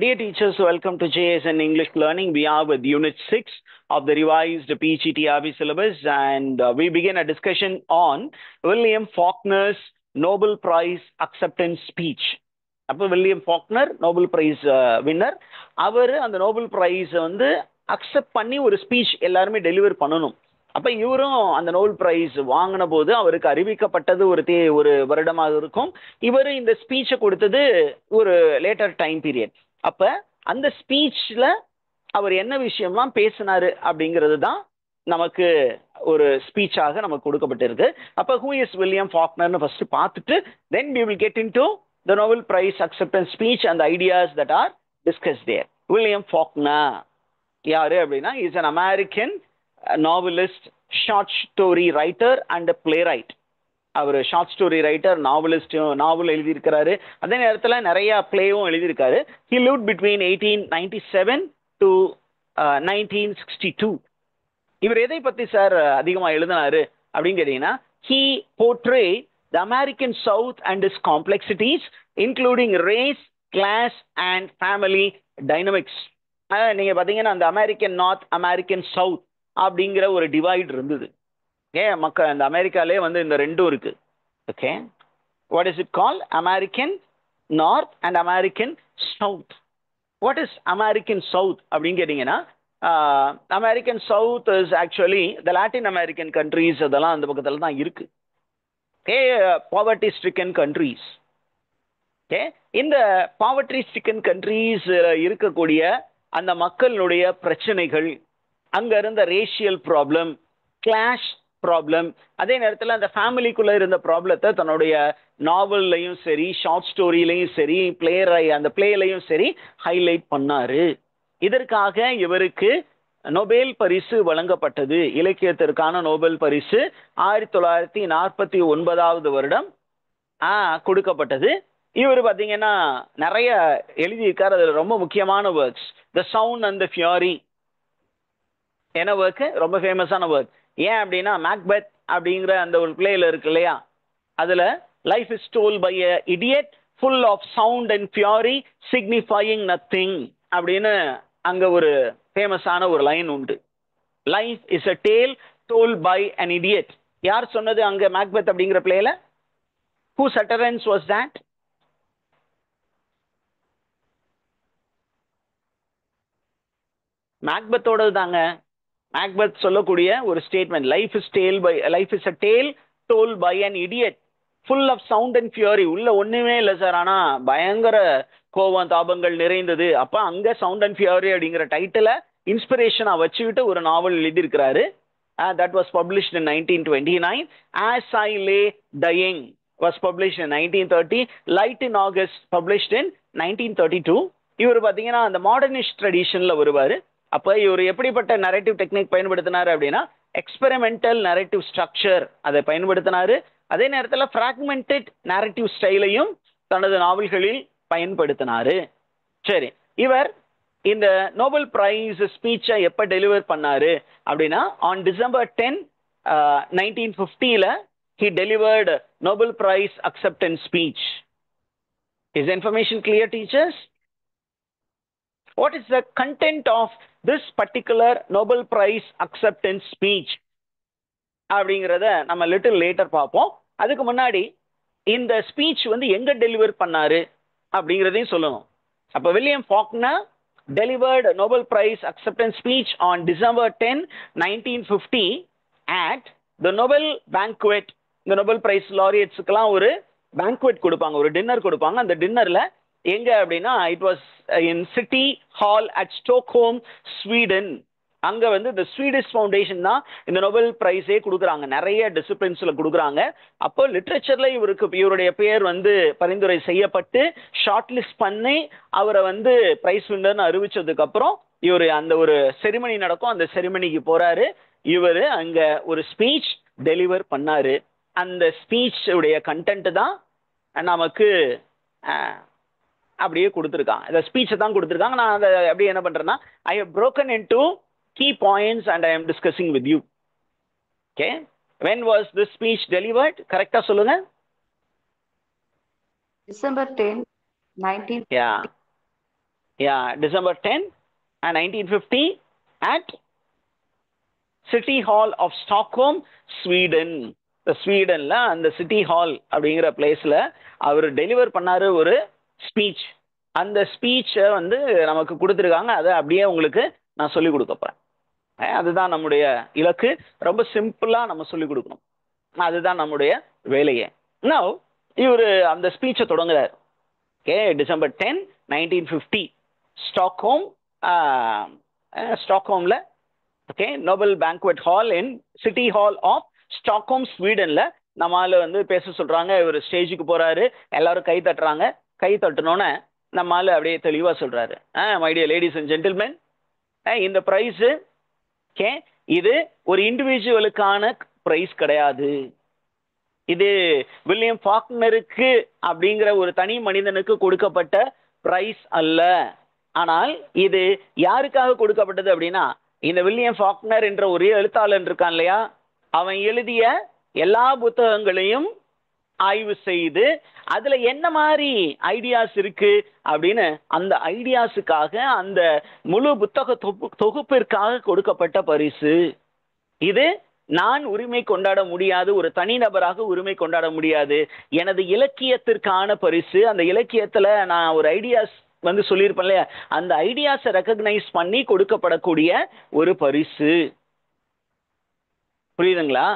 Dear teachers, welcome to JSN English Learning. We are with Unit 6 of the revised PGTRB syllabus, and we begin a discussion on William Faulkner's Nobel Prize acceptance speech. அப்போ William Faulkner Nobel prize winner. அவர் அந்த Nobel price வந்து accept பண்ணி ஒரு speech எல்லாருமே deliver பண்ணணும். அப்போ இவரும் அந்த நோபல் பிரைஸ் வாங்கின போது அவருக்கு அறிவிக்கப்பட்டது ஒரு வருடமாக இருக்கும். இவர் இந்த ஸ்பீச்சை கொடுத்தது ஒரு லேட்டர் டைம் பீரியட். அப்போ அந்த ஸ்பீச்சில் அவர் என்ன விஷயம்லாம் பேசினாரு அப்படிங்கிறது தான் நமக்கு ஒரு ஸ்பீச்சாக நமக்கு கொடுக்கப்பட்டிருக்கு. அப்போ ஹூ இஸ் வில்லியம் ஃபாக்னர்னு ஃபர்ஸ்ட் பார்த்துட்டு தென் we will get into the Nobel Prize acceptance speech and the ideas that are discussed there. William Faulkner யாரு அப்படின்னா is an American novelist, short story writer and a playwright. அவர் short story writer, novel எழுதியிருக்கிறாரு. அதே நேரத்தில் நிறைய பிளேவும் எழுதியிருக்காரு. He lived between 1897 to 1962. இவர் எதை பற்றி சார் அதிகமாக எழுதினாரு அப்படின்னு கேட்டீங்கன்னா, he portrayed the American South and its complexities, including race, class and family dynamics. நீங்க பார்த்தீங்கன்னா அந்த அமெரிக்கன் நார்த், அமெரிக்கன் சவுத் அப்படிங்கிற ஒரு டிவைட் இருந்தது. மக்கள் அந்த அமெரிக்காலே வந்து இந்த ரெண்டும் இருக்கு. Okay, what is it call? American north and American south. What is American south அப்படின்னு கேட்டீங்கன்னா, American south is actually the Latin American countries, அதெல்லாம் அந்த பக்கத்தில் தான் இருக்கு. Okay, poverty stricken countries. Okay, இந்த பாவர்ட்டி ஸ்ட்ரிக்கன் கண்ட்ரீஸ் இருக்கக்கூடிய அந்த மக்களுடைய பிரச்சனைகள், அங்க இருந்த ரேஷியல் ப்ராப்ளம், கிளாஷ் ப்ராப்ளம், அதே நேரத்தில் அந்த ஃபேமிலிக்குள்ள இருந்த ப்ராப்ளத்தை தன்னுடைய நாவல்லையும் சரி, ஷார்ட் ஸ்டோரியிலையும் சரி, அந்த பிளேலையும் சரி ஹைலைட் பண்ணாரு. இதற்காக இவருக்கு நோபல் பரிசு வழங்கப்பட்டது. இலக்கியத்திற்கான நோபல் பரிசு 1949 வருடம் கொடுக்கப்பட்டது. இவர் பார்த்தீங்கன்னா நிறைய எழுதியிருக்காரு. அதில் ரொம்ப முக்கியமான works the sound and the fury என்ன ஒர்க்கு, ரொம்ப ஃபேமஸான ஒர்க். ஏன் அப்படின்னா மேக்பெத் அப்படிங்கிற அந்த ஒரு பிளேயில் இருக்கு இல்லையா, அதில் life is told by a idiot full of sound and fury signifying nothing அப்படின்னு அங்கே ஒரு ஃபேமஸான ஒரு லைன் உண்டு. Life is a tale told by an idiot. யார் சொன்னது அங்கே மேக்பெத் அப்படிங்கிற பிளேயில்? whose utterance was that? மேக்பெத்தோடது தாங்க. மேக்பெத் சொல்லக்கூடிய ஒரு statement, life is a tale told by an idiot full of sound and fury. உள்ள ஒண்ணுமே இல்லை சார், ஆனா பயங்கர கோபம் தாபங்கள் நிறைந்தது. அப்ப அங்க சவுண்ட் அண்ட் ஃபியூரி அப்படிங்கிற டைட்டில இன்ஸ்பிரேஷனா வச்சுக்கிட்டு ஒரு நாவல் எழுதியிருக்கிறாரு. that was published in 1929. As I Lay Dying was published in 1930. Light in August published in 1932. இவர் பார்த்தீங்கன்னா அந்த மாடர்னிஸ்ட் ட்ரெடிஷன்ல வருவார். அப்போ இவர் எப்படிப்பட்ட நரேட்டிவ் டெக்னிக் பயன்படுத்தினார் அப்படின்னா, எக்ஸ்பெரிமெண்டல் நரேட்டிவ் ஸ்ட்ரக்சர் அதை பயன்படுத்தினாரு. அதே நேரத்தில் ஃப்ராக்மெண்டட் நரேட்டிவ் ஸ்டைலையும் தனது நாவல்களில் பயன்படுத்தினாரு. சரி, இவர் இந்த நோபல் பிரைஸ் ஸ்பீச்சை எப்போ டெலிவர் பண்ணாரு அப்படின்னா, on December 10, 1950 he delivered Nobel Prize acceptance speech. Is the information clear, teachers? What is the content of this particular Nobel Prize acceptance speech அப்படிங்கிறத நம்ம லிட்டில் லேட்டர் பார்ப்போம். அதுக்கு முன்னாடி இந்த ஸ்பீச் வந்து எங்க டெலிவர் பண்ணாரு அப்படிங்கிறதையும் சொல்லணும். அப்போ William Faulkner delivered Nobel Prize acceptance speech on December 10, 1950 at the Nobel Banquet. இந்த நோபல் பிரைஸ் லாரியட்ஸுக்கெல்லாம் ஒரு பேங்க்வெட் கொடுப்பாங்க, ஒரு டின்னர் கொடுப்பாங்க. அந்த டின்னரில் எங்கே அப்படின்னா, it was in city hall at Stockholm, Sweden. அங்கே வந்து இந்த ஸ்வீடிஷ் ஃபவுண்டேஷன் தான் இந்த நோபல் பிரைஸே கொடுக்குறாங்க, நிறைய டிசிப்ளின்ஸில் கொடுக்குறாங்க. அப்போ லிட்ரேச்சரில் இவருடைய பேர் வந்து பரிந்துரை செய்யப்பட்டு ஷார்ட் லிஸ்ட் பண்ணி அவரை வந்து பிரைஸ் வின்னர்னு அறிவிச்சதுக்கப்புறம் இவர் அந்த ஒரு செரிமனி நடக்கும், அந்த செரிமனிக்கு போகிறாரு. இவர் அங்கே ஒரு ஸ்பீச் டெலிவர் பண்ணார். அந்த ஸ்பீச் உடைய கண்டென்ட் தான் நமக்கு அப்படியே கொடுத்துருக்காங்க. இந்த ஸ்பீச்சை தான் கொடுத்துருக்காங்க. நான் அதை அப்படியே என்ன பண்ணுறேன்னா, I have broken into key points and I am discussing with you. Okay, when was this speech delivered? கரெக்டா சொல்லுங்க. December 10, 1950. Yeah, December 10 and 1950 at City Hall of Stockholm, Sweden. ஸ்வீடன்ல அந்த சிட்டி ஹால் அப்படிங்கிற பிளேஸ்ல அவர் டெலிவர் பண்ணாரு ஒரு speech. அந்த ஸ்பீச்சை வந்து நமக்கு கொடுத்துருக்காங்க. அதை அப்படியே உங்களுக்கு நான் சொல்லிக் கொடுக்க போறேன். அதுதான் நம்முடைய இலக்கு. ரொம்ப சிம்பிளா நம்ம சொல்லிக் கொடுக்கணும். அதுதான் நம்முடைய வேலையே. நவ் இவர் அந்த ஸ்பீச்சை தொடங்குறாரு. ஓகே, December 10, 1950 ஸ்டாக்ஹோம்ல okay Nobel banquet hall in city hall of Stockholm, ஸ்வீடன்ல நம்மால வந்து பேச சொல்றாங்க. இவர் ஸ்டேஜுக்கு போறாரு. எல்லாரும் கை தட்டுறாங்க. கை தட்டினோன்னே நம்மால அப்படியே தெளிவா சொல்றாரு, my dear ladies and gentlemen, இந்த பிரைஸ் ஓகே இது ஒரு இண்டிவிஜுவலுக்கான பிரைஸ் கிடையாது. இது வில்லியம் ஃபாக்னருக்கு அப்படிங்கிற ஒரு தனி மனிதனுக்கு கொடுக்கப்பட்ட பிரைஸ் அல்ல. ஆனால் இது யாருக்காக கொடுக்கப்பட்டது அப்படின்னா, இந்த வில்லியம் ஃபாக்னர் என்ற ஒரு எழுத்தாளன் இருக்கான் இல்லையா, அவன் எழுதிய எல்லா புத்தகங்களையும் ஆய்வு செய்து அதுல என்ன மாதிரி ஐடியாஸ் இருக்கு அப்படின்னு அந்த ஐடியாஸுக்காக அந்த முழு புத்தக தொகுப்பிற்காக கொடுக்கப்பட்ட பரிசு. இது நான் உரிமை கொண்டாட முடியாது, ஒரு தனிநபராக உரிமை கொண்டாட முடியாது. எனது இலக்கியத்திற்கான பரிசு. அந்த இலக்கியத்துல நான் ஒரு ஐடியாஸ் வந்து சொல்லியிருப்பேன் இல்லையா, அந்த ஐடியாஸை ரெக்கக்னைஸ் பண்ணி கொடுக்கப்படக்கூடிய ஒரு பரிசு. புரியுதுங்களா?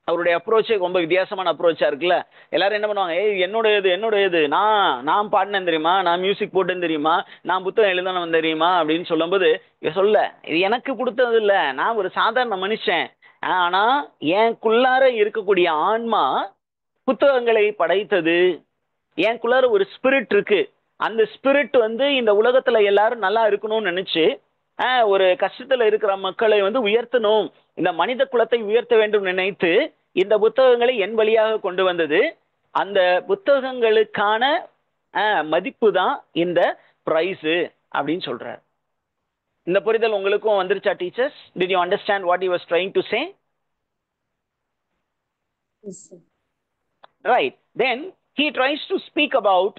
அவருடைய அப்ரோச்சே ரொம்ப வித்தியாசமான அப்ரோச்சா இருக்குல்ல. எல்லாரும் என்ன பண்ணுவாங்க, என்னோட நான் பாடினேன் தெரியுமா, நான் மியூசிக் போட்டேன் தெரியுமா, நான் புத்தகம் எழுதானவன் தெரியுமா அப்படின்னு சொல்லும்போது சொல்ல, இது எனக்கு கொடுத்தது இல்லை, நான் ஒரு சாதாரண மனுஷன். ஆனா எனக்குள்ளார இருக்கக்கூடிய ஆன்மா புத்தகங்களை படைத்தது. எனக்குள்ளார ஒரு ஸ்பிரிட் இருக்கு. அந்த ஸ்பிரிட் வந்து இந்த உலகத்துல எல்லாரும் நல்லா இருக்கணும்னு நினைச்சு ஒரு கஷ்டத்துல இருக்கிற மக்களை வந்து உயர்த்தணும், இந்த மனித குலத்தை உயர்த்த வேண்டும் நினைத்து இந்த புத்தகங்களை என் வழியாக கொண்டு வந்தது. அந்த புத்தகங்களுக்கான மதிப்பு தான் இந்த பிரைஸ் அப்படின்னு சொல்றார். இந்த புரிதல் உங்களுக்கும் வந்துருச்சா teachers? Did you understand what he was trying to say? Yes, sir. Right. Then he tries to speak about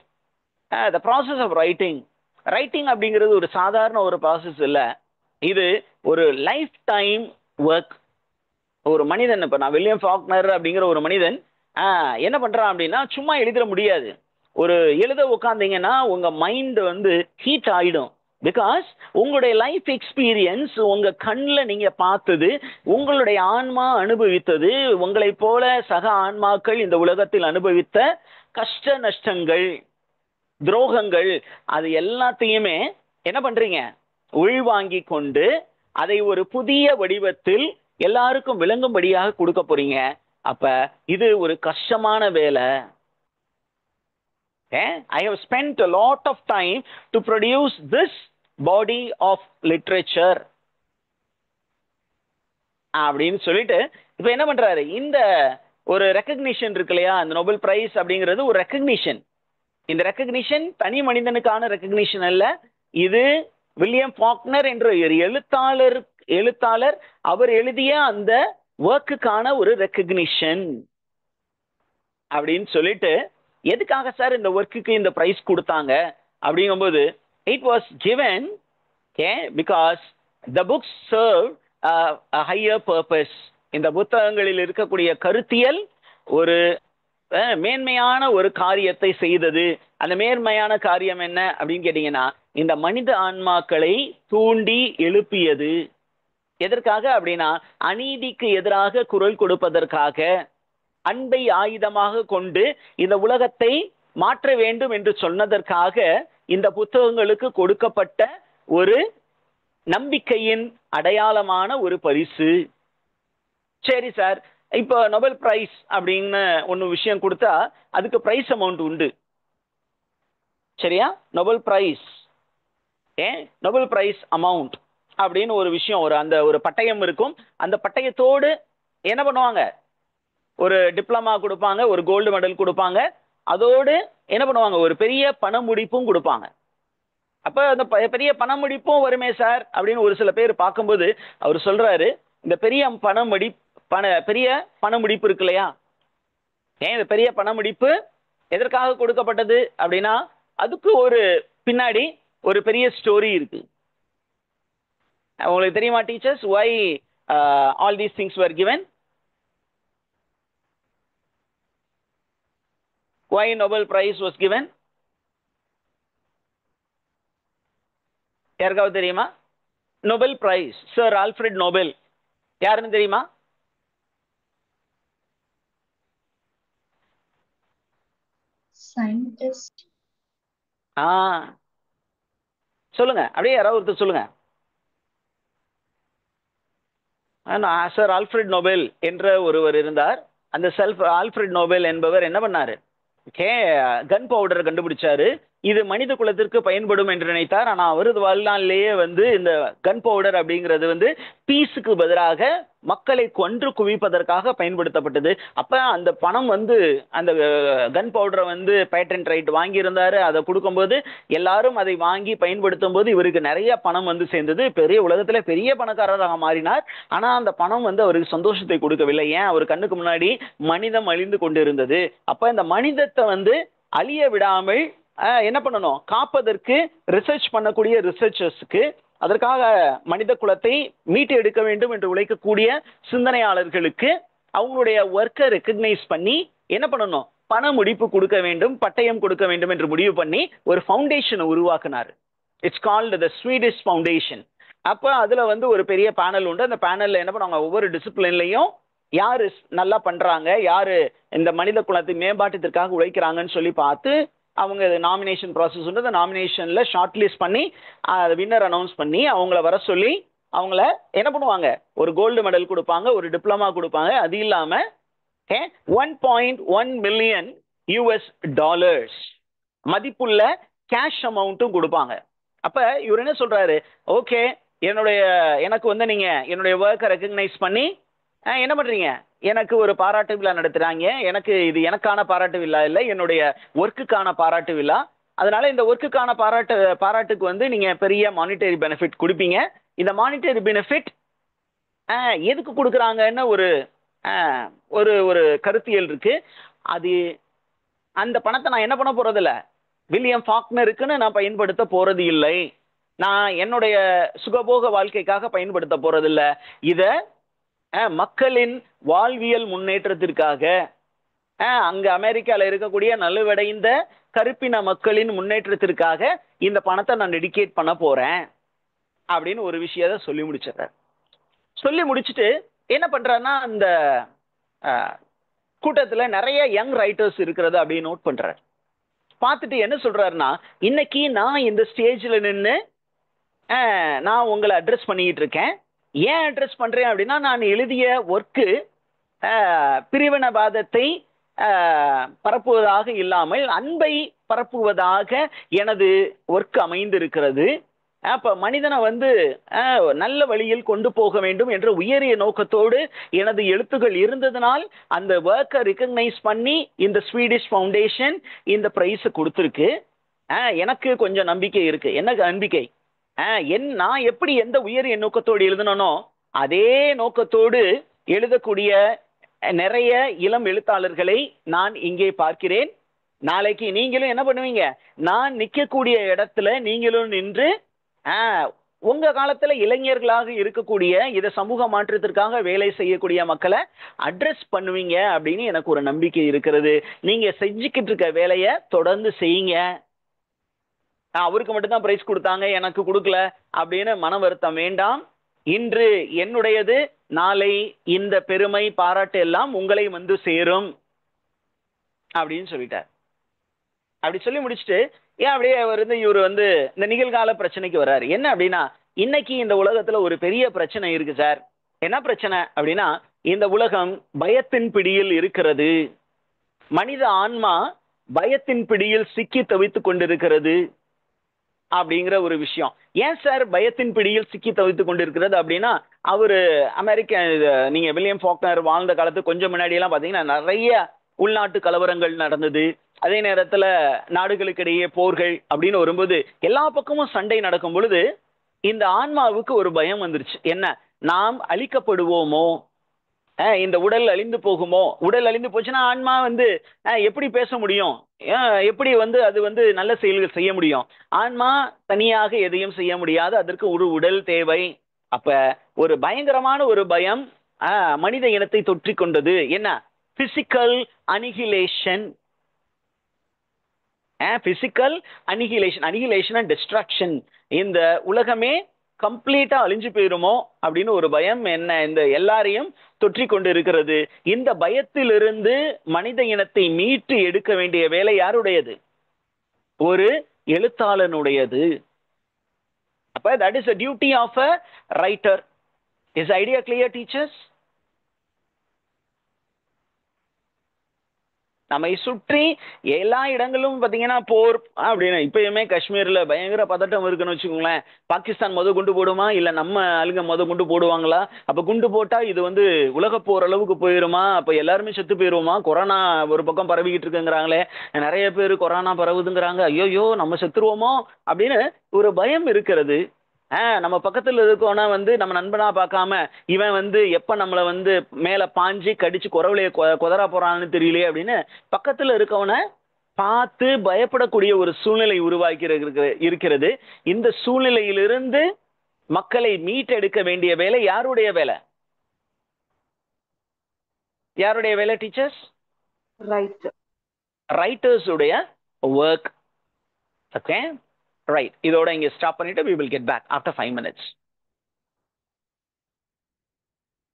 the process of writing. Writing அப்படிங்கிறது ஒரு சாதாரண ஒரு ப்ராசஸ் இல்லை. இது ஒரு லைஃப் டைம் ஒர்க். ஒரு மனிதன், இப்போ நான் வில்லியம் ஃபாக்னர் அப்படிங்கிற ஒரு மனிதன் என்ன பண்ணுறான் அப்படின்னா, சும்மா எழுதிட முடியாது. ஒரு எழுத உட்காந்தீங்கன்னா உங்கள் மைண்டு வந்து ஹீட் ஆகிடும். பிகாஸ் உங்களுடைய லைஃப் எக்ஸ்பீரியன்ஸ், உங்கள் கண்ணில் நீங்கள் பார்த்தது, உங்களுடைய ஆன்மா அனுபவித்தது, உங்களை போல சக ஆன்மாக்கள் இந்த உலகத்தில் அனுபவித்த கஷ்ட நஷ்டங்கள், துரோகங்கள், அது எல்லாத்தையுமே என்ன பண்றீங்க, உள்வாங்கி கொண்டு அதை ஒரு புதிய வடிவத்தில் எல்லாருக்கும் விளங்கும்படியாக கொடுக்க போறீங்க. அப்ப இது ஒரு கஷ்டமான வேலை. I have spent a lot of time to produce this body of literature அப்படின்னு சொல்லிட்டு இப்ப என்ன பண்றாரு, இந்த ஒரு ரெக்கக்னிஷன் இருக்கு இல்லையா, அந்த நோபல் பிரைஸ் அப்படிங்கிறது ஒரு ரெக்கக்னிஷன். இந்த ரெக்கக்னிஷன் தனி மனிதனுக்கான ரெக்கக்னிஷன் அல்ல. இது வில்லியம் ஃபாக்னர் என்ற ஒரு எழுத்தாளர் அவர் எழுதிய அந்த ஒர்க்குக்கான ஒரு ரெக்கக்னிஷன் அப்படின்னு சொல்லிட்டு, எதுக்காக சார் இந்த ஒர்க்குக்கு இந்த பிரைஸ் கொடுத்தாங்க அப்படிங்கும்போது, it was given because the books serve a higher purpose. இந்த புத்தகங்களில் இருக்கக்கூடிய கருத்தியல் ஒரு மேன்மையான ஒரு காரியத்தை செய்தது. அந்த மேன்மையான காரியம் என்ன அப்படின்னு கேட்டீங்கன்னா, இந்த மனித ஆன்மாக்களை தூண்டி எழுப்பியது. எதற்காக அப்படின்னா, அநீதிக்கு எதிராக குரல் கொடுப்பதற்காக, அன்பை ஆயுதமாக கொண்டு இந்த உலகத்தை மாற்ற வேண்டும் என்று சொன்னதற்காக இந்த புத்தகங்களுக்கு கொடுக்கப்பட்ட ஒரு நம்பிக்கையின் அடையாளமான ஒரு பரிசு. சரி சார், இப்போ நோபல் பிரைஸ் அப்படின்னு ஒன்று விஷயம் கொடுத்தா அதுக்கு பிரைஸ் அமௌண்ட் உண்டு, சரியா? Nobel prize Nobel prize amount அப்படின்னு ஒரு விஷயம், அந்த ஒரு பட்டயம் இருக்கும். அந்த பட்டயத்தோடு என்ன பண்ணுவாங்க, ஒரு டிப்ளமா கொடுப்பாங்க, ஒரு கோல்டு மெடல் கொடுப்பாங்க, அதோடு என்ன பண்ணுவாங்க, ஒரு பெரிய பணமுடிப்பும் கொடுப்பாங்க. அப்போ அந்த பெரிய பணமுடிப்பும் வருமே சார் அப்படின்னு ஒரு சில பேர் பார்க்கும்போது அவர் சொல்றாரு, இந்த பெரிய பணமுடிப்பு இருக்கு இல்லையா, இந்த பெரிய பணமுடிப்பு எதற்காக கொடுக்கப்பட்டது அப்படின்னா, அதுக்கு ஒரு பின்னாடி ஒரு பெரிய ஸ்டோரி இருக்கு. உங்களுக்கு தெரியுமா teachers, why all these things were given? Why Nobel Prize was given? யாருக்காவது தெரியுமா? Nobel prize, sir Alfred Nobel யாருன்னு தெரியுமா? சயின்டிஸ்ட். சொல்லுங்க, அப்படியே யாராவது ஒருத்தர் சொல்லுங்க. சர் ஆல்ஃபிரட் நோபல் என்ற ஒருவர் இருந்தார். அந்த ஆல்ஃபிரட் நோபல் என்பவர் என்ன பண்ணாரு? கன் பவுடர் கண்டுபிடிச்சாரு. இது மனித குலத்திற்கு பயன்படும் என்று நினைத்தார். ஆனா அவரது வாழ்நாளிலேயே இந்த கன் பவுடர் அப்படிங்கிறது பீஸுக்கு பதிலாக மக்களை கொன்று குவிப்பதற்காக பயன்படுத்தப்பட்டது. அப்ப அந்த பணம் அந்த கன் பவுடரை பேட்டன்ட் ரைட் வாங்கியிருந்தாரு. அதை கொடுக்கும்போது எல்லாரும் அதை வாங்கி பயன்படுத்தும் போது இவருக்கு நிறைய பணம் சேர்ந்தது. பெரிய உலகத்துல பெரிய பணக்காரராக மாறினார். ஆனா அந்த பணம் அவருக்கு சந்தோஷத்தை கொடுக்கவில்லை. ஏன்? அவர் கண்ணுக்கு முன்னாடி மனிதம் அழிந்து கொண்டிருந்தது. அப்ப இந்த மனிதத்தை அழிய விடாமல் என்ன பண்ணணும்? காப்பதற்கு ரிசர்ச் பண்ணக்கூடிய ரிசர்ச்சர்ஸ்க்கு, அதற்காக மனித குலத்தை மீட்டு எடுக்க வேண்டும் என்று உழைக்கக்கூடிய சிந்தனையாளர்களுக்கு அவங்களுடைய ஒர்க்கை ரெக்கக்னைஸ் பண்ணி என்ன பண்ணணும்? பண முடிப்பு கொடுக்க வேண்டும், பட்டயம் கொடுக்க வேண்டும் என்று முடிவு பண்ணி ஒரு ஃபவுண்டேஷனை உருவாக்குனார். It's called the Swedish foundation. அப்ப அதுல ஒரு பெரிய பேனல் உண்டு. அந்த பேனல்ல என்ன பண்ணுவாங்க? ஒவ்வொரு டிசிப்ளின்லையும் யாரு நல்லா பண்றாங்க, யாரு இந்த மனித குலத்தை மேம்பாட்டத்திற்காக உழைக்கிறாங்கன்னு சொல்லி பார்த்து அவங்க நாமினேஷன் ப்ராசஸ் உண்டு. அந்த நாமினேஷன்ல ஷார்ட் லிஸ்ட் பண்ணி வின்னர் அனௌன்ஸ் பண்ணி அவங்கள வர சொல்லி அவங்கள என்ன பண்ணுவாங்க? ஒரு கோல்டு மெடல் கொடுப்பாங்க, ஒரு டிப்ளமா கொடுப்பாங்க. அது இல்லாம $1.1 மில்லியன் மதிப்புள்ள கேஷ் அமௌண்ட்டும் கொடுப்பாங்க. அப்ப இவர் என்ன சொல்றாரு? ஓகே, எனக்கு நீங்க என்னுடைய ஒர்க்கை ரெக்கக்னைஸ் பண்ணி என்ன பண்றீங்க? எனக்கு ஒரு பாராட்டு விழா நடத்துறாங்க. இது எனக்கான பாராட்டு விழா இல்லை, என்னுடைய ஒர்க்குக்கான பாராட்டு விழா. அதனால இந்த ஒர்க்குக்கான பாராட்டுக்கு நீங்க பெரிய மானிட்டரி பெனிஃபிட் கொடுப்பீங்க. இந்த மானிட்டரி பெனிஃபிட் எதுக்கு கொடுக்குறாங்கன்னு ஒரு ஒரு கருத்தியல் இருக்கு. அது அந்த பணத்தை நான் என்ன பண்ண போறது இல்லை, வில்லியம் ஃபாக்னருக்குன்னு நான் பயன்படுத்த போறது இல்லை, நான் என்னுடைய சுகபோக வாழ்க்கைக்காக பயன்படுத்த போறது இல்லை. இதை மக்களின் வாழ்வியல் முன்னேற்றத்திற்காக, அங்க அமெரிக்கால இருக்கக்கூடிய நலுவடைந்த கருப்பின மக்களின் முன்னேற்றத்திற்காக இந்த பணத்தை நான் டெடிகேட் பண்ண போறேன் அப்படின்னு ஒரு விஷயத்த சொல்லி முடிச்சிடறார். சொல்லி முடிச்சுட்டு என்ன பண்றாருன்னா, அந்த கூட்டத்துல நிறைய யங் ரைட்டர்ஸ் இருக்கிறது அப்படின்னு நோட் பண்றாரு. பார்த்துட்டு என்ன சொல்றாருன்னா, இன்னைக்கு நான் இந்த ஸ்டேஜ்ல நின்று நான் உங்களை அட்ரஸ் பண்ணிக்கிட்டு இருக்கேன். ஏன் அட்ரஸ் பண்றேன் அப்படின்னா, நான் எழுதிய ஒர்க்கு பிரிவினவாதத்தை பரப்புவதாக இல்லாமல் அன்பை பரப்புவதாக எனது ஒர்க் அமைந்திருக்கிறது. அப்ப மனிதனை நல்ல வழியில் கொண்டு போக வேண்டும் என்ற உயரிய நோக்கத்தோடு எனது எழுத்துக்கள் இருந்ததனால் அந்த ஒர்க்கை ரெக்கக்னைஸ் பண்ணி இந்த ஸ்வீடிஷ் ஃபவுண்டேஷன் இந்த பிரைஸ் கொடுத்துருக்கு. எனக்கு கொஞ்சம் நம்பிக்கை இருக்கு. என்ன நம்பிக்கை? நான் எப்படி எந்த உயரிய நோக்கத்தோடு எழுதணும் அதே நோக்கத்தோடு எழுதக்கூடிய நிறைய இளம் எழுத்தாளர்களை நான் இங்கே பார்க்கிறேன். நாளைக்கு நீங்களும் என்ன பண்ணுவீங்க? நான் நிற்கக்கூடிய இடத்துல நீங்களும் நின்று உங்க காலத்துல இளைஞர்களாக இருக்கக்கூடிய இதை சமூக மாற்றத்திற்காக வேலை செய்யக்கூடிய மக்களை அட்ரஸ் பண்ணுவீங்க அப்படின்னு எனக்கு ஒரு நம்பிக்கை இருக்கிறது. நீங்க செஞ்சுக்கிட்டு இருக்க வேலையை தொடர்ந்து செய்யுங்க. அவருக்கு மட்டும்தான் பிரைஸ் கொடுத்தாங்க, எனக்கு கொடுக்கல அப்படின்னு மன வருத்தம் வேண்டாம். இன்று என்னுடையது, நாளை இந்த பெருமை பாராட்டு எல்லாம் உங்களை சேரும் அப்படின்னு சொல்லிட்டார். அப்படி சொல்லி முடிச்சுட்டு அப்படியே இவர் இந்த நிகழ்கால பிரச்சனைக்கு வர்றாரு. என்ன அப்படின்னா, இன்னைக்கு இந்த உலகத்துல ஒரு பெரிய பிரச்சனை இருக்கு சார். என்ன பிரச்சனை அப்படின்னா, இந்த உலகம் பயத்தின் பிடியில் இருக்கிறது. மனித ஆன்மா பயத்தின் பிடியில் சிக்கி தவித்துக் கொண்டிருக்கிறது அப்படிங்கிற ஒரு விஷயம். ஏன் சார் பயத்தின் பிடியில் சிக்கி தவித்துக் கொண்டிருக்கிறது அப்படின்னா, அவரு அமெரிக்க நீங்க வில்லியம் ஃபாக்னர் வாழ்ந்த காலத்துக்கு கொஞ்சம் முன்னாடி எல்லாம் பாத்தீங்கன்னா நிறைய உள்நாட்டு கலவரங்கள் நடந்தது. அதே நேரத்துல நாடுகளுக்கு இடையே போர்கள் அப்படின்னு வரும்போது எல்லா பக்கமும் சண்டை நடக்கும் பொழுது இந்த ஆன்மாவுக்கு ஒரு பயம் வந்துருச்சு. என்ன? நாம் அழிக்கப்படுவோமோ, இந்த உடல் அழிந்து போகுமோ? உடல் அழிந்து போச்சுன்னா ஆன்மா வந்து எப்படி பேச முடியும்? எப்படி வந்து அது வந்து நல்ல செயல்கள் செய்ய முடியும்? ஆன்மா தனியாக எதையும் செய்ய முடியாது, அதற்கு ஒரு உடல் தேவை. அப்ப ஒரு பயங்கரமான ஒரு பயம் மனித இனத்தை தொற்றிக் கொண்டது. என்ன? Physical annihilation. Physical annihilation, annihilation and distraction. இந்த உலகமே கம்ப்ளீட்டா அழிஞ்சு போயிருமோ அப்படின்னு ஒரு பயம் என்ன இந்த எல்லாரையும் தொற்றி கொண்டு இருக்கிறது. இந்த பயத்திலிருந்து மனித இனத்தை மீட்டு எடுக்க வேண்டிய வேலை யாருடையது? ஒரு எழுத்தாளனுடையது. அப்ப that is a duty of a writer. Is the idea clear, teachers? நம்மை சுற்றி எல்லா இடங்களும் பாத்தீங்கன்னா போர் அப்படின்னு. இப்பயுமே காஷ்மீர்ல பயங்கர பதட்டம் இருக்குன்னு வச்சுக்கோங்களேன். பாகிஸ்தான் குண்டு போடுமா இல்ல நம்ம ஆளுங்க குண்டு போடுவாங்களா? அப்ப குண்டு போட்டா இது வந்து உலக போர் அளவுக்கு போயிருமா? அப்ப எல்லாருமே செத்து போயிருவோமா? கொரோனா ஒரு பக்கம் பரவிக்கிட்டு இருக்குங்கிறாங்களே, நிறைய பேர் கொரோனா பரவுதுங்கிறாங்க. ஐயோ நம்ம செத்துருவோமோ அப்படின்னு ஒரு பயம் இருக்கிறது. நம்ம பக்கத்துல இருக்கோம்னா வந்து நம்ம நண்பனா பார்க்காம இவன் வந்து எப்ப நம்மளை வந்து மேல பாஞ்சு கடிச்சு குறவளைய குதறா போறான்னு தெரியலையே அப்படின்னு பக்கத்துல இருக்கவன பார்த்து பயப்படக்கூடிய ஒரு சூழ்நிலை உருவாக்கி இருக்கிறது. இந்த சூழ்நிலையிலிருந்து மக்களை மீட்டெடுக்க வேண்டிய வேலை யாருடைய வேலை? யாருடைய வேலை டீச்சர்ஸ்? ரைட்டர்ஸ் உடைய ஒர்க். Okay right. இதோட இங்க ஸ்டாப் பண்ணிட்டு we will get back after 5 minutes.